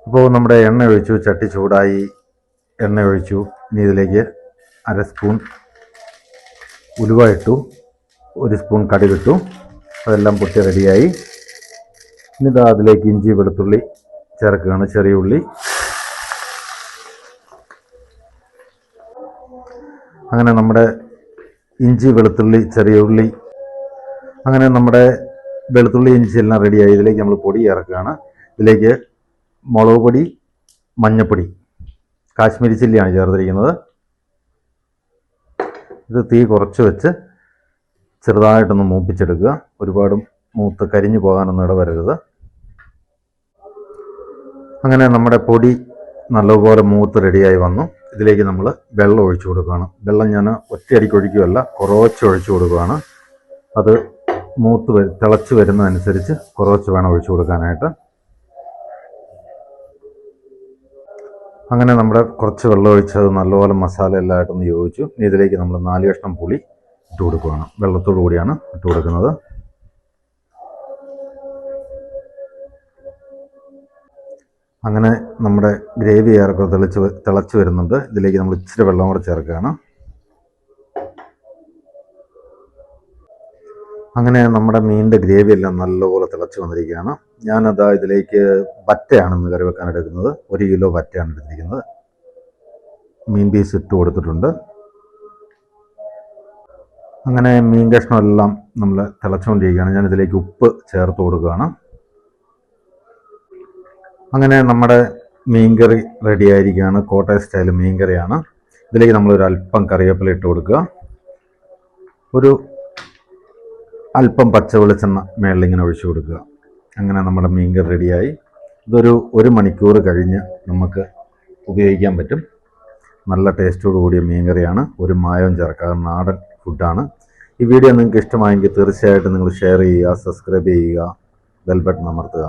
അപ്പോൾ നമ്മുടെ എണ്ണ ഒഴിച്ചു, ചട്ടി ചൂടായി, എണ്ണ ഒഴിച്ചു. ഇനി ഇതിലേക്ക് 1/2 സ്പൂൺ ഉലുവ ഇട്ടു, 1 സ്പൂൺ കടുകിട്ടു. അതെല്ലാം പൊട്ടി റെഡിയായി. ഇനി അതിലേക്ക് ഇഞ്ചി വെളുത്തുള്ളി ചേർക്കുകയാണ്, ചെറിയ ഉള്ളി. അങ്ങനെ നമ്മുടെ ഇഞ്ചി വെളുത്തുള്ളി ചെറിയ ഉള്ളി, അങ്ങനെ നമ്മുടെ വെളുത്തുള്ളി ഇഞ്ചി എല്ലാം റെഡിയായി. ഇതിലേക്ക് നമ്മൾ പൊടി ചേർക്കുകയാണ്. ഇതിലേക്ക് മുളക് പൊടി, മഞ്ഞൾപ്പൊടി, കാശ്മീരി ചില്ലിയാണ് ചേർത്തിരിക്കുന്നത്. ഇത് തീ കുറച്ച് വെച്ച് ചെറുതായിട്ടൊന്ന് മൂപ്പിച്ചെടുക്കുക. ഒരുപാട് മൂത്ത് കരിഞ്ഞു പോകാനൊന്നും ഇടവരരുത്. അങ്ങനെ നമ്മുടെ പൊടി നല്ലപോലെ മൂത്ത് റെഡിയായി വന്നു. ഇതിലേക്ക് നമ്മൾ വെള്ളം ഒഴിച്ചു കൊടുക്കുകയാണ്. വെള്ളം ഞാൻ ഒറ്റയടിക്ക് ഒഴിക്കുകയല്ല, കുറച്ച് ഒഴിച്ചു കൊടുക്കുകയാണ്. അത് തിളച്ച് വരുന്നതനുസരിച്ച് കുറച്ച് വേണം ഒഴിച്ചു കൊടുക്കാനായിട്ട്. അങ്ങനെ നമ്മുടെ കുറച്ച് വെള്ളം ഒഴിച്ചത് നല്ലപോലെ മസാല എല്ലാമായിട്ടൊന്ന് യോജിച്ചു. ഇനി ഇതിലേക്ക് നമ്മൾ 4 കഷ്ണം പുളി ഇട്ട് കൊടുക്കുകയാണ്. വെള്ളത്തോടു കൂടിയാണ് ഇട്ട് കൊടുക്കുന്നത്. അങ്ങനെ നമ്മുടെ ഗ്രേവി ഏറെക്കുറെ തിളച്ച് വരുന്നുണ്ട്. ഇതിലേക്ക് നമ്മൾ ഇച്ചിരി വെള്ളം കൂടെ ചേർക്കുകയാണ്. അങ്ങനെ നമ്മുടെ മീനിൻ്റെ ഗ്രേവി എല്ലാം നല്ലപോലെ തിളച്ച് വന്നിരിക്കുകയാണ്. ഞാനതാ ഇതിലേക്ക് വറ്റയാണ് ഇന്ന് കറി വെക്കാൻ എടുക്കുന്നത്. 1 കിലോ വറ്റയാണ് എടുത്തിരിക്കുന്നത്. മീൻ പീസ് ഇട്ട് കൊടുത്തിട്ടുണ്ട്. അങ്ങനെ മീൻ കഷ്ണം എല്ലാം നമ്മൾ തിളച്ചുകൊണ്ടിരിക്കുകയാണ്. ഞാനിതിലേക്ക് ഉപ്പ് ചേർത്ത് കൊടുക്കുകയാണ്. അങ്ങനെ നമ്മുടെ മീൻകറി റെഡി ആയിരിക്കുകയാണ്. കോട്ടയം സ്റ്റൈൽ മീൻകറിയാണ്. ഇതിലേക്ക് നമ്മളൊരു അല്പം കറിവേപ്പില ഇട്ട് കൊടുക്കുക. ഒരു അല്പം പച്ച വെളിച്ചെണ്ണ മേളിലിങ്ങനെ ഒഴിച്ചു കൊടുക്കുക. അങ്ങനെ നമ്മുടെ മീൻകറി റെഡിയായി. ഇതൊരു 1 മണിക്കൂർ കഴിഞ്ഞ് നമുക്ക് ഉപയോഗിക്കാൻ പറ്റും. നല്ല ടേസ്റ്റോട് കൂടിയ മീൻകറിയാണ്. ഒരു മായവും ചേർക്കാതെ നാടൻ ഫുഡാണ്. ഈ വീഡിയോ നിങ്ങൾക്ക് ഇഷ്ടമായെങ്കിൽ തീർച്ചയായിട്ടും നിങ്ങൾ ഷെയർ ചെയ്യുക, സബ്സ്ക്രൈബ് ചെയ്യുക, ബെൽ ബട്ടൺ അമർത്തുക.